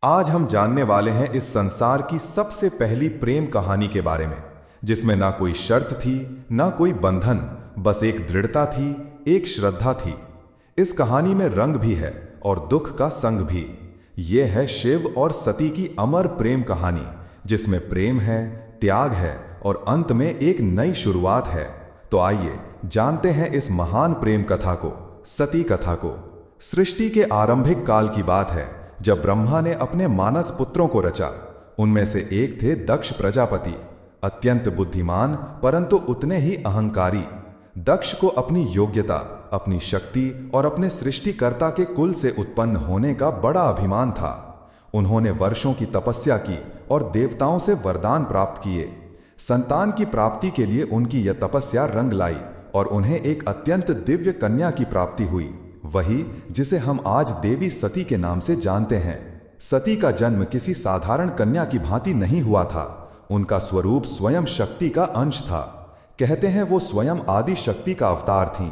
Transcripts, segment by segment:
आज हम जानने वाले हैं इस संसार की सबसे पहली प्रेम कहानी के बारे में, जिसमें ना कोई शर्त थी, ना कोई बंधन, बस एक दृढ़ता थी, एक श्रद्धा थी। इस कहानी में रंग भी है और दुख का संग भी। यह है शिव और सती की अमर प्रेम कहानी, जिसमें प्रेम है, त्याग है और अंत में एक नई शुरुआत है। तो आइए जानते हैं इस महान प्रेम कथा को, सती कथा को। सृष्टि के आरंभिक काल की बात है, जब ब्रह्मा ने अपने मानस पुत्रों को रचा। उनमें से एक थे दक्ष प्रजापति, अत्यंत बुद्धिमान परंतु उतने ही अहंकारी। दक्ष को अपनी योग्यता, अपनी शक्ति और अपने सृष्टिकर्ता के कुल से उत्पन्न होने का बड़ा अभिमान था। उन्होंने वर्षों की तपस्या की और देवताओं से वरदान प्राप्त किए। संतान की प्राप्ति के लिए उनकी यह तपस्या रंग लाई और उन्हें एक अत्यंत दिव्य कन्या की प्राप्ति हुई, वही जिसे हम आज देवी सती के नाम से जानते हैं। सती का जन्म किसी साधारण कन्या की भांति नहीं हुआ था। उनका स्वरूप स्वयं शक्ति का अंश था। कहते हैं वो स्वयं आदि शक्ति का अवतार थीं।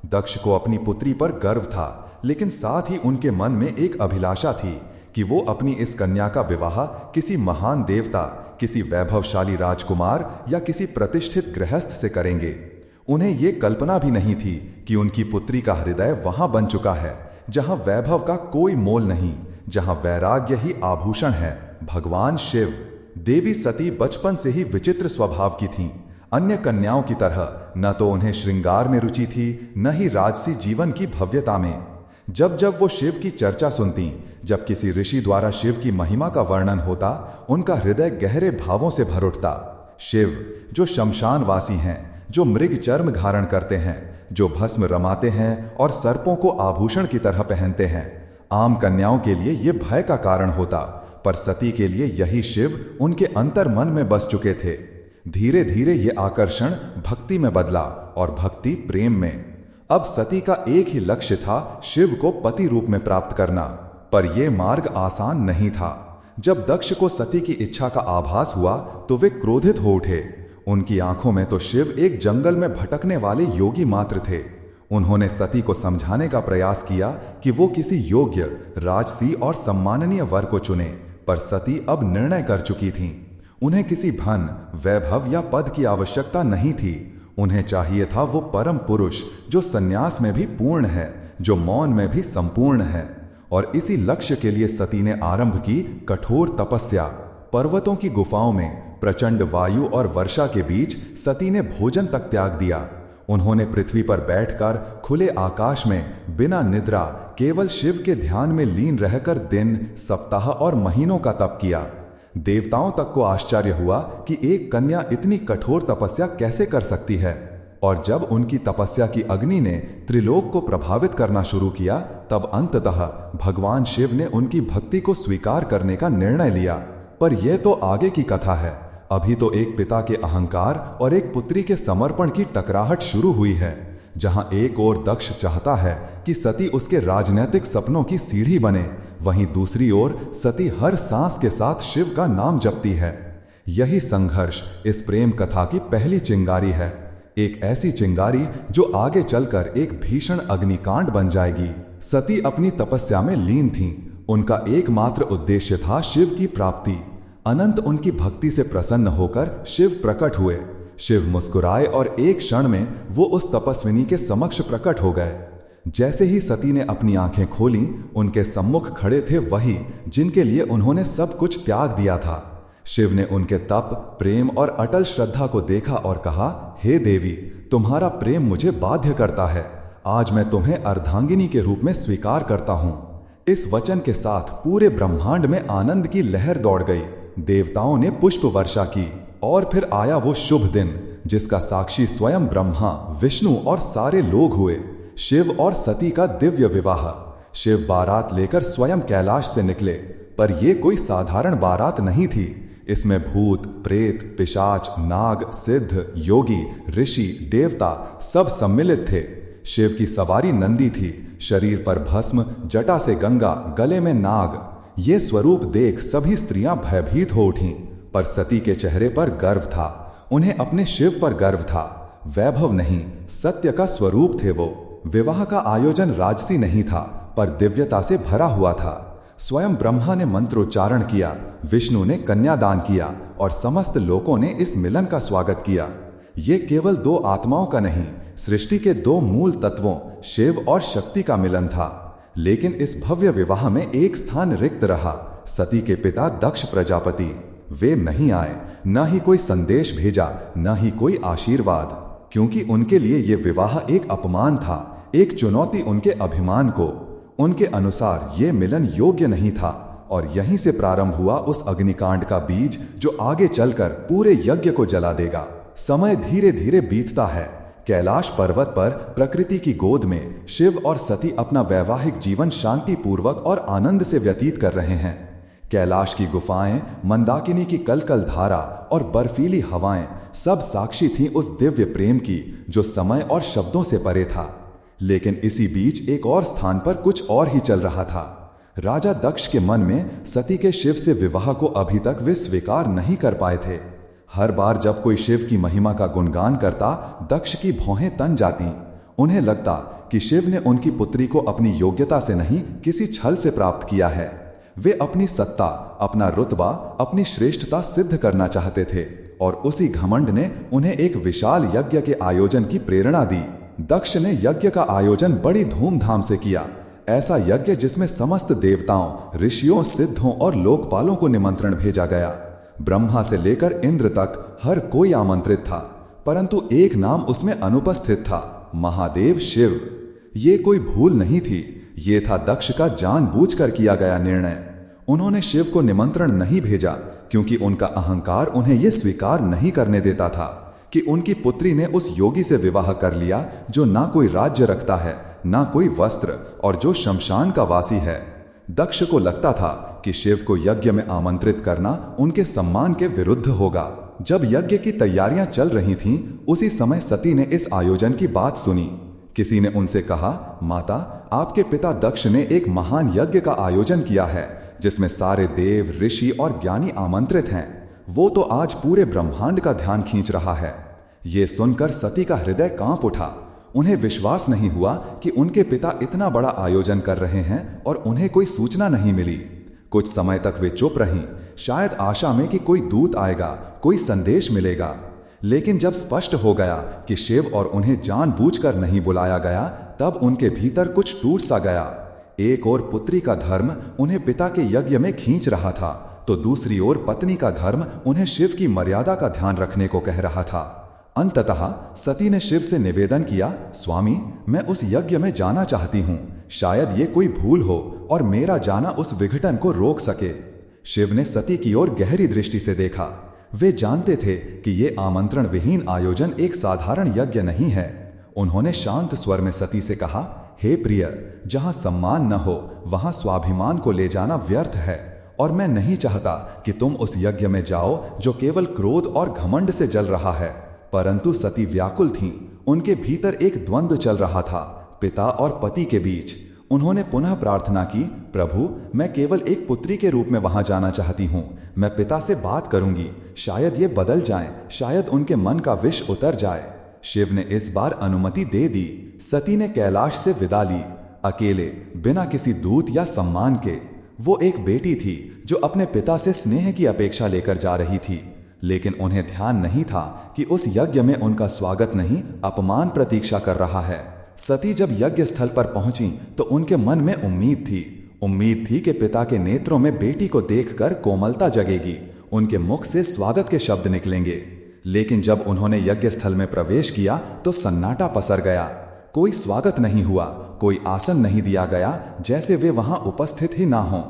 दक्ष को अपनी पुत्री पर गर्व था, लेकिन साथ ही उनके मन में एक अभिलाषा थी कि वो अपनी इस कन्या का विवाह किसी महान देवता, किसी वैभवशाली राजकुमार या किसी प्रतिष्ठित गृहस्थ से करेंगे। उन्हें ये कल्पना भी नहीं थी कि उनकी पुत्री का हृदय वहां बन चुका है जहां वैभव का कोई मोल नहीं, जहां वैराग्य ही आभूषण है, भगवान शिव। देवी सती बचपन से ही विचित्र स्वभाव की थीं। अन्य कन्याओं की तरह न तो उन्हें श्रृंगार में रुचि थी, न ही राजसी जीवन की भव्यता में। जब जब वो शिव की चर्चा सुनती, जब किसी ऋषि द्वारा शिव की महिमा का वर्णन होता, उनका हृदय गहरे भावों से भर उठता। शिव जो शमशानवासी हैं, जो मृग चर्म धारण करते हैं, जो भस्म रमाते हैं और सर्पों को आभूषण की तरह पहनते हैं, आम कन्याओं के लिए यह भय का कारण होता, पर सती के लिए यही शिव उनके अंतर मन में बस चुके थे। धीरे धीरे ये आकर्षण भक्ति में बदला और भक्ति प्रेम में। अब सती का एक ही लक्ष्य था, शिव को पति रूप में प्राप्त करना। पर यह मार्ग आसान नहीं था। जब दक्ष को सती की इच्छा का आभास हुआ तो वे क्रोधित हो उठे। उनकी आंखों में तो शिव एक जंगल में भटकने वाले योगी मात्र थे। उन्होंने सती को समझाने का प्रयास किया कि वो किसी योग्य, राजसी और सम्माननीय वर को चुने, पर सती अब निर्णय कर चुकी थीं। उन्हें किसी धन, वैभव या पद की आवश्यकता नहीं थी। उन्हें चाहिए था वो परम पुरुष जो संन्यास में भी पूर्ण है, जो मौन में भी संपूर्ण है। और इसी लक्ष्य के लिए सती ने आरंभ की कठोर तपस्या। पर्वतों की गुफाओं में, प्रचंड वायु और वर्षा के बीच सती ने भोजन तक त्याग दिया। उन्होंने पृथ्वी पर बैठकर खुले आकाश में बिना निद्रा केवल शिव के ध्यान में लीन रहकर दिन, सप्ताह और महीनों का तप किया। देवताओं तक को आश्चर्य हुआ कि एक कन्या इतनी कठोर तपस्या कैसे कर सकती है। और जब उनकी तपस्या की अग्नि ने त्रिलोक को प्रभावित करना शुरू किया, तब अंततः भगवान शिव ने उनकी भक्ति को स्वीकार करने का निर्णय लिया। पर यह तो आगे की कथा है। अभी तो एक पिता के अहंकार और एक पुत्री के समर्पण की टकराहट शुरू हुई है। जहां एक ओर दक्ष चाहता है कि सती उसके राजनैतिक सपनों की सीढ़ी बने, वहीं दूसरी ओर सती हर सांस के साथ शिव का नाम जपती है। यही संघर्ष इस प्रेम कथा की पहली चिंगारी है। एक ऐसी चिंगारी जो आगे चलकर एक भीषण अग्निकांड बन जाएगी। सती अपनी तपस्या में लीन थीं। उनका एकमात्र उद्देश्य था शिव की प्राप्ति। अनंत उनकी भक्ति से प्रसन्न होकर शिव प्रकट हुए। शिव मुस्कुराए और एक क्षण में वो उस तपस्विनी के समक्ष प्रकट हो गए। जैसे ही सती ने अपनी आंखें खोलीं, उनके सम्मुख खड़े थे वही जिनके लिए उन्होंने सब कुछ त्याग दिया था। शिव ने उनके तप, प्रेम और अटल श्रद्धा को देखा और कहा, हे देवी, तुम्हारा प्रेम मुझे बाध्य करता है। आज मैं तुम्हें अर्धांगिनी के रूप में स्वीकार करता हूं। इस वचन के साथ पूरे ब्रह्मांड में आनंद की लहर दौड़ गई। देवताओं ने पुष्प वर्षा की और फिर आया वो शुभ दिन, जिसका साक्षी स्वयं ब्रह्मा, विष्णु और सारे लोग हुए। शिव और सती का दिव्य विवाह। शिव बारात लेकर स्वयं कैलाश से निकले, पर यह कोई साधारण बारात नहीं थी। इसमें भूत, प्रेत, पिशाच, नाग, सिद्ध, योगी, ऋषि, देवता सब सम्मिलित थे। शिव की सवारी नंदी थी, शरीर पर भस्म, जटा से गंगा, गले में नाग। ये स्वरूप देख सभी स्त्रियां भयभीत हो उठीं, पर सती के चेहरे पर गर्व था। उन्हें अपने शिव पर गर्व था। वैभव नहीं, सत्य का स्वरूप थे वो। विवाह का आयोजन राजसी नहीं था, पर दिव्यता से भरा हुआ था। स्वयं ब्रह्मा ने मंत्रोच्चारण किया, विष्णु ने कन्यादान किया और समस्त लोकों ने इस मिलन का स्वागत किया। ये केवल दो आत्माओं का नहीं, सृष्टि के दो मूल तत्वों शिव और शक्ति का मिलन था। लेकिन इस भव्य विवाह में एक स्थान रिक्त रहा, सती के पिता दक्ष प्रजापति। वे नहीं आए, न ही कोई संदेश भेजा, न ही कोई आशीर्वाद, क्योंकि उनके लिए ये विवाह एक अपमान था, एक चुनौती उनके अभिमान को। उनके अनुसार ये मिलन योग्य नहीं था और यहीं से प्रारंभ हुआ उस अग्निकांड का बीज जो आगे चलकर पूरे यज्ञ को जला देगा। समय धीरे धीरे बीतता है। कैलाश पर्वत पर प्रकृति की गोद में शिव और सती अपना वैवाहिक जीवन शांतिपूर्वक और आनंद से व्यतीत कर रहे हैं। कैलाश की गुफाएं, मंदाकिनी की कलकल धारा और बर्फीली हवाएं सब साक्षी थीं उस दिव्य प्रेम की जो समय और शब्दों से परे था। लेकिन इसी बीच एक और स्थान पर कुछ और ही चल रहा था। राजा दक्ष के मन में सती के शिव से विवाह को अभी तक वे स्वीकार नहीं कर पाए थे। हर बार जब कोई शिव की महिमा का गुणगान करता, दक्ष की भौहें तन जाती। उन्हें लगता कि शिव ने उनकी पुत्री को अपनी योग्यता से नहीं, किसी छल से प्राप्त किया है। वे अपनी सत्ता, अपना रुतबा, अपनी श्रेष्ठता सिद्ध करना चाहते थे और उसी घमंड ने उन्हें एक विशाल यज्ञ के आयोजन की प्रेरणा दी। दक्ष ने यज्ञ का आयोजन बड़ी धूमधाम से किया। ऐसा यज्ञ जिसमें समस्त देवताओं, ऋषियों, सिद्धों और लोकपालों को निमंत्रण भेजा गया। ब्रह्मा से लेकर इंद्र तक हर कोई आमंत्रित था, परंतु एक नाम उसमें अनुपस्थित था, महादेव शिव। ये कोई भूल नहीं थी, ये था दक्ष का जानबूझकर किया गया निर्णय। उन्होंने शिव को निमंत्रण नहीं भेजा क्योंकि उनका अहंकार उन्हें यह स्वीकार नहीं करने देता था कि उनकी पुत्री ने उस योगी से विवाह कर लिया जो ना कोई राज्य रखता है, ना कोई वस्त्र और जो शमशान का वासी है। दक्ष को लगता था कि शिव को यज्ञ में आमंत्रित करना उनके सम्मान के विरुद्ध होगा। जब यज्ञ की तैयारियां चल रही थीं, उसी समय सती ने इस आयोजन की बात सुनी। किसी ने उनसे कहा, माता, आपके पिता दक्ष ने एक महान यज्ञ का आयोजन किया है जिसमें सारे देव, ऋषि और ज्ञानी आमंत्रित हैं। वो तो आज पूरे ब्रह्मांड का ध्यान खींच रहा है। ये सुनकर सती का हृदय कांप उठा। उन्हें विश्वास नहीं हुआ कि उनके पिता इतना बड़ा आयोजन कर रहे हैं और उन्हें कोई सूचना नहीं मिली। कुछ समय तक वे चुप रहीं, शायद आशा में कि कोई दूत आएगा, कोई संदेश मिलेगा। लेकिन जब स्पष्ट हो गया कि शिव और उन्हें जानबूझकर नहीं बुलाया गया, तब उनके भीतर कुछ टूट सा गया। एक ओर पुत्री का धर्म उन्हें पिता के यज्ञ में खींच रहा था, तो दूसरी ओर पत्नी का धर्म उन्हें शिव की मर्यादा का ध्यान रखने को कह रहा था। अंततः सती ने शिव से निवेदन किया, स्वामी, मैं उस यज्ञ में जाना चाहती हूँ। शायद ये कोई भूल हो और मेरा जाना उस विघटन को रोक सके। शिव ने सती की ओर गहरी दृष्टि से देखा। वे जानते थे कि ये आमंत्रण विहीन आयोजन एक साधारण यज्ञ नहीं है। उन्होंने शांत स्वर में सती से कहा, हे प्रिय, जहां सम्मान न हो वहां स्वाभिमान को ले जाना व्यर्थ है और मैं नहीं चाहता कि तुम उस यज्ञ में जाओ जो केवल क्रोध और घमंड से जल रहा है। परंतु सती व्याकुल थीं। उनके भीतर एक द्वंद्व चल रहा था, पिता और पति के बीच। उन्होंने पुनः प्रार्थना की, प्रभु, मैं केवल एक पुत्री के रूप में वहां जाना चाहती हूं। मैं पिता से बात करूंगी, शायद ये बदल जाएं, शायद उनके मन का विष उतर जाए। शिव ने इस बार अनुमति दे दी। सती ने कैलाश से विदा ली, अकेले, बिना किसी दूत या सम्मान के। वो एक बेटी थी जो अपने पिता से स्नेह की अपेक्षा लेकर जा रही थी, लेकिन उन्हें ध्यान नहीं था कि उस यज्ञ में उनका स्वागत नहीं, अपमान प्रतीक्षा कर रहा है। सती जब यज्ञ स्थल पर पहुंची तो उनके मन में उम्मीद थी कि पिता के नेत्रों में बेटी को देखकर कोमलता जगेगी, उनके मुख से स्वागत के शब्द निकलेंगे। लेकिन जब उन्होंने यज्ञ स्थल में प्रवेश किया तो सन्नाटा पसर गया। कोई स्वागत नहीं हुआ, कोई आसन नहीं दिया गया, जैसे वे वहां उपस्थित ही ना हों।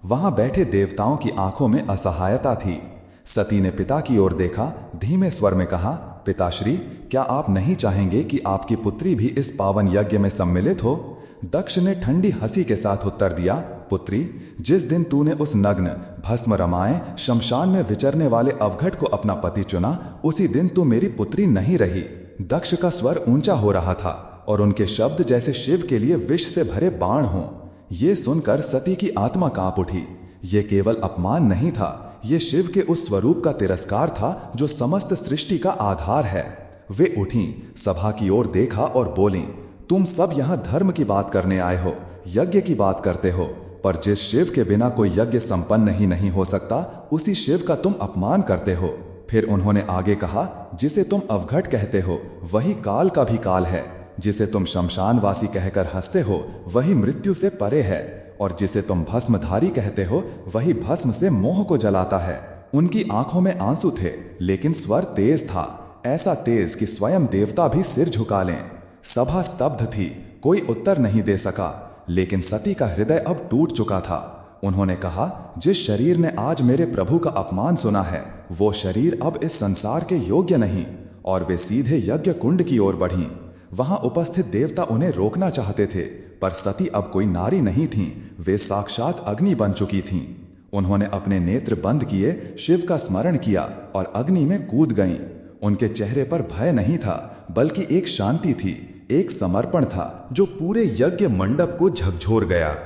वहां बैठे देवताओं की आंखों में असहायता थी। सती ने पिता की ओर देखा, धीमे स्वर में कहा, पिताश्री, क्या आप नहीं चाहेंगे कि आपकी पुत्री भी इस पावन यज्ञ में सम्मिलित हो? दक्ष ने ठंडी हंसी के साथ उत्तर दिया, पुत्री, जिस दिन तूने उस नग्न, भस्म रमाए, शमशान में विचरने वाले अवघट को अपना पति चुना, उसी दिन तू मेरी पुत्री नहीं रही। दक्ष का स्वर ऊंचा हो रहा था और उनके शब्द जैसे शिव के लिए विष से भरे बाण हों। ये सुनकर सती की आत्मा कांप उठी। ये केवल अपमान नहीं था, ये शिव के उस स्वरूप का तिरस्कार था जो समस्त सृष्टि का आधार है। वे उठीं, सभा की ओर देखा और बोलीं, तुम सब यहाँ धर्म की बात करने आए हो, यज्ञ की बात करते हो, पर जिस शिव के बिना कोई यज्ञ संपन्न ही नहीं हो सकता, उसी शिव का तुम अपमान करते हो। फिर उन्होंने आगे कहा, जिसे तुम अवघट कहते हो वही काल का भी काल है, जिसे तुम शमशानवासी कहकर हंसते हो वही मृत्यु से परे है, और जिसे तुम भस्मधारी कहते हो वही भस्म से मोह को जलाता है। उनकी आंखों में आंसू थे, लेकिन स्वर तेज था, ऐसा तेज कि स्वयं देवता भी सिर झुका लें। सभा स्तब्ध थी, कोई उत्तर नहीं दे सका, लेकिन सती का हृदय अब टूट चुका था। उन्होंने कहा, जिस शरीर ने आज मेरे प्रभु का अपमान सुना है, वो शरीर अब इस संसार के योग्य नहीं। और वे सीधे यज्ञ कुंड की ओर बढ़ीं। वहां उपस्थित देवता उन्हें रोकना चाहते थे, पर सती अब कोई नारी नहीं थीं, वे साक्षात अग्नि बन चुकी थीं। उन्होंने अपने नेत्र बंद किए, शिव का स्मरण किया और अग्नि में कूद गईं। उनके चेहरे पर भय नहीं था, बल्कि एक शांति थी, एक समर्पण था जो पूरे यज्ञ मंडप को झकझोर गया।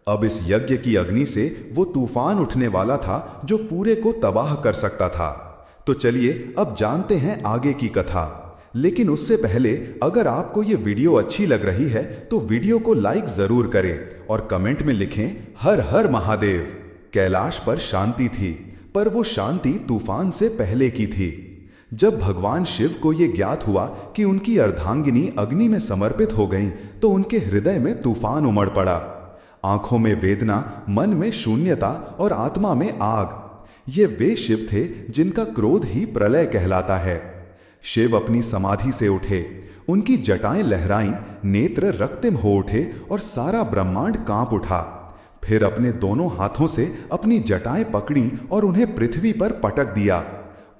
अब इस यज्ञ की अग्नि से वो तूफान उठने वाला था जो पूरे को तबाह कर सकता था। तो चलिए अब जानते हैं आगे की कथा। लेकिन उससे पहले अगर आपको ये वीडियो अच्छी लग रही है तो वीडियो को लाइक जरूर करें और कमेंट में लिखें, हर हर महादेव। कैलाश पर शांति थी, पर वो शांति तूफान से पहले की थी। जब भगवान शिव को ये ज्ञात हुआ कि उनकी अर्धांगिनी अग्नि में समर्पित हो गईं, तो उनके हृदय में तूफान उमड़ पड़ा। आंखों में वेदना, मन में शून्यता और आत्मा में आग। ये वे शिव थे जिनका क्रोध ही प्रलय कहलाता है। शिव अपनी समाधि से उठे, उनकी जटाएं लहराईं, नेत्र रक्तिम हो उठे और सारा ब्रह्मांड कांप उठा। फिर अपने दोनों हाथों से अपनी जटाएं पकड़ी और उन्हें पृथ्वी पर पटक दिया।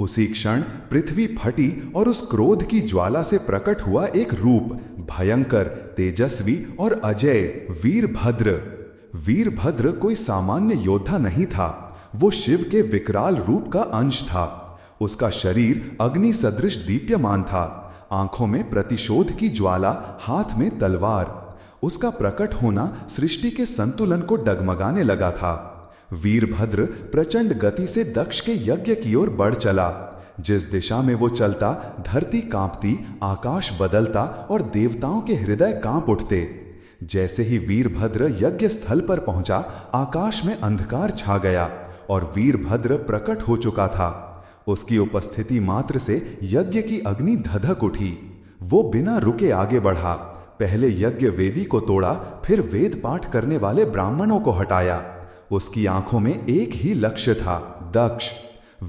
उसी क्षण पृथ्वी फटी और उस क्रोध की ज्वाला से प्रकट हुआ एक रूप, भयंकर, तेजस्वी और अजय, वीरभद्र। वीरभद्र कोई सामान्य योद्धा नहीं था, वो शिव के विकराल रूप का अंश था। उसका शरीर अग्नि सदृश दीप्यमान था, आंखों में प्रतिशोध की ज्वाला, हाथ में तलवार। उसका प्रकट होना सृष्टि के संतुलन को डगमगाने लगा था। वीरभद्र प्रचंड गति से दक्ष के यज्ञ की ओर बढ़ चला। जिस दिशा में वो चलता, धरती कांपती, आकाश बदलता और देवताओं के हृदय कांप उठते। जैसे ही वीरभद्र यज्ञ स्थल पर पहुंचा, आकाश में अंधकार छा गया और वीरभद्र प्रकट हो चुका था। उसकी उपस्थिति मात्र से यज्ञ की अग्नि धधक उठी। वो बिना रुके आगे बढ़ा, पहले यज्ञ वेदी को तोड़ा, फिर वेद पाठ करने वाले ब्राह्मणों को हटाया। उसकी आंखों में एक ही लक्ष्य था, दक्ष।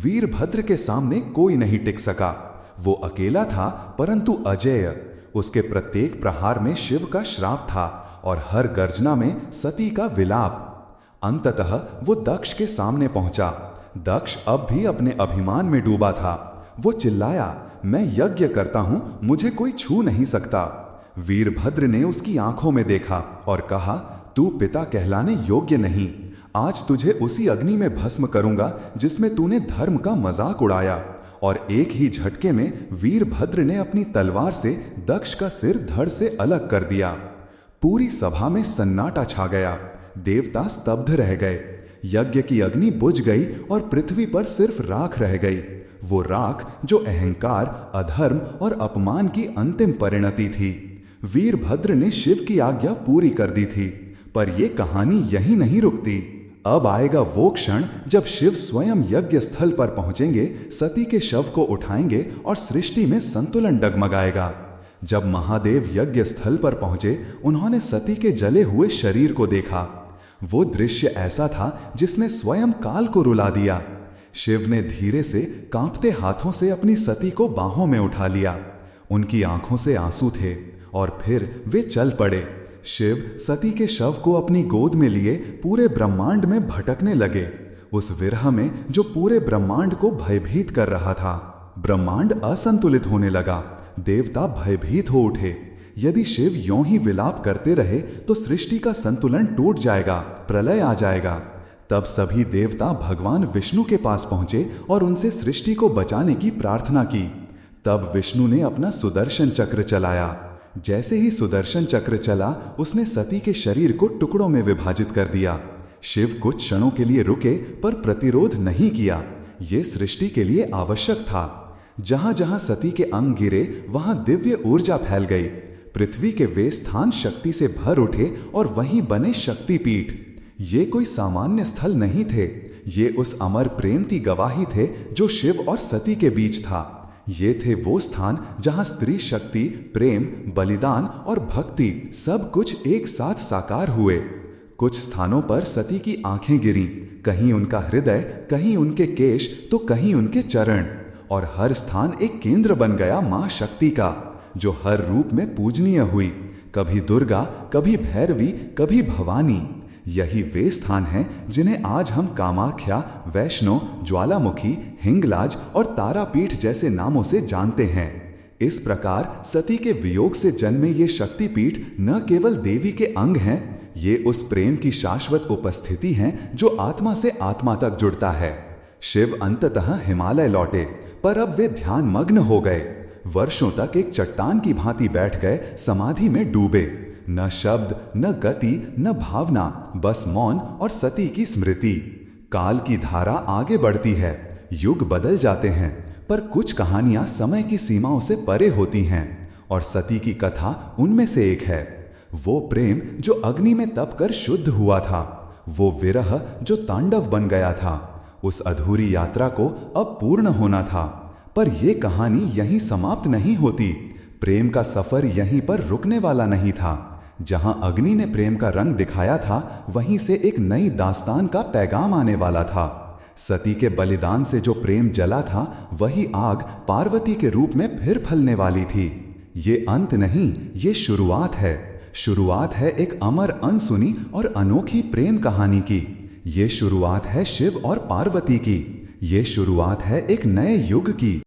वीरभद्र के सामने कोई नहीं टिक सका। वो अकेला था, परंतु अजेय। उसके प्रत्येक प्रहार में शिव का श्राप था और हर गर्जना में सती का विलाप। अंततः वो दक्ष के सामने पहुंचा। दक्ष अब भी अपने अभिमान में डूबा था। वो चिल्लाया, मैं यज्ञ करता हूं, मुझे कोई छू नहीं सकता। वीरभद्र ने उसकी आंखों में देखा और कहा, तू पिता कहलाने योग्य नहीं। आज तुझे उसी अग्नि में भस्म करूंगा जिसमें तूने धर्म का मजाक उड़ाया। और एक ही झटके में वीरभद्र ने अपनी तलवार से दक्ष का सिर धड़ से अलग कर दिया। पूरी सभा में सन्नाटा छा गया। देवता स्तब्ध रह गए। यज्ञ की अग्नि बुझ गई और पृथ्वी पर सिर्फ राख रह गई। वो राख जो अहंकार, अधर्म और अपमान की अंतिम परिणति थी। वीरभद्र ने शिव की आज्ञा पूरी कर दी थी, पर यह कहानी यहीं नहीं रुकती। अब आएगा वो क्षण जब शिव स्वयं यज्ञ स्थल पर पहुंचेंगे, सती के शव को उठाएंगे और सृष्टि में संतुलन डगमगाएगा। जब महादेव यज्ञ स्थल पर पहुंचे, उन्होंने सती के जले हुए शरीर को देखा। वो दृश्य ऐसा था जिसने स्वयं काल को रुला दिया। शिव ने धीरे से कांपते हाथों से अपनी सती को बाहों में उठा लिया। उनकी आंखों से आंसू थे और फिर वे चल पड़े। शिव सती के शव को अपनी गोद में लिए पूरे ब्रह्मांड में भटकने लगे, उस विरह में जो पूरे ब्रह्मांड को भयभीत कर रहा था। ब्रह्मांड असंतुलित होने लगा। देवता भयभीत हो उठे। यदि शिव यों ही विलाप करते रहे तो सृष्टि का संतुलन टूट जाएगा, प्रलय आ जाएगा। तब सभी देवता भगवान विष्णु के पास पहुंचे और उनसे सृष्टि को बचाने की प्रार्थना की। तब विष्णु ने अपना सुदर्शन चक्र चलाया। जैसे ही सुदर्शन चक्र चला, उसने सती के शरीर को टुकड़ों में विभाजित कर दिया। शिव कुछ क्षणों के लिए रुके, पर प्रतिरोध नहीं किया। ये सृष्टि के लिए आवश्यक था। जहां जहां सती के अंग गिरे, वहां दिव्य ऊर्जा फैल गई। पृथ्वी के वे स्थान शक्ति से भर उठे और वहीं बने शक्तिपीठ। ये कोई सामान्य स्थल नहीं थे, ये उस अमर प्रेम की गवाही थे जो शिव और सती के बीच था। ये थे वो स्थान जहां स्त्री शक्ति, प्रेम, बलिदान और भक्ति सब कुछ एक साथ साकार हुए। कुछ स्थानों पर सती की आंखें गिरीं, कहीं उनका हृदय, कहीं उनके केश तो कहीं उनके चरण, और हर स्थान एक केंद्र बन गया मां शक्ति का, जो हर रूप में पूजनीय हुई, कभी दुर्गा, कभी भैरवी, कभी भवानी। यही वे स्थान हैं जिन्हें आज हम कामाख्या, वैष्णो, ज्वालामुखी, हिंगलाज और तारापीठ जैसे नामों से जानते हैं। इस प्रकार सती के वियोग से जन्मे ये शक्तिपीठ न केवल देवी के अंग हैं, ये उस प्रेम की शाश्वत उपस्थिति हैं जो आत्मा से आत्मा तक जुड़ता है। शिव अंततः हिमालय लौटे, पर अब वे ध्यान मग्न हो गए। वर्षों तक एक चट्टान की भांति बैठ गए, समाधि में डूबे। न शब्द, न गति, न भावना, बस मौन और सती की स्मृति। काल की धारा आगे बढ़ती है, युग बदल जाते हैं, पर कुछ कहानियां समय की सीमाओं से परे होती हैं, और सती की कथा उनमें से एक है। वो प्रेम जो अग्नि में तपकर शुद्ध हुआ था, वो विरह जो तांडव बन गया था। उस अधूरी यात्रा को अब पूर्ण होना था। पर यह कहानी यहीं समाप्त नहीं होती। प्रेम का सफर यहीं पर रुकने वाला नहीं था। जहां अग्नि ने प्रेम का रंग दिखाया था, वहीं से एक नई दास्तान का पैगाम आने वाला था। सती के बलिदान से जो प्रेम जला था, वही आग पार्वती के रूप में फिर फलने वाली थी। ये अंत नहीं, ये शुरुआत है। शुरुआत है एक अमर, अनसुनी और अनोखी प्रेम कहानी की। ये शुरुआत है शिव और पार्वती की। ये शुरुआत है एक नए युग की।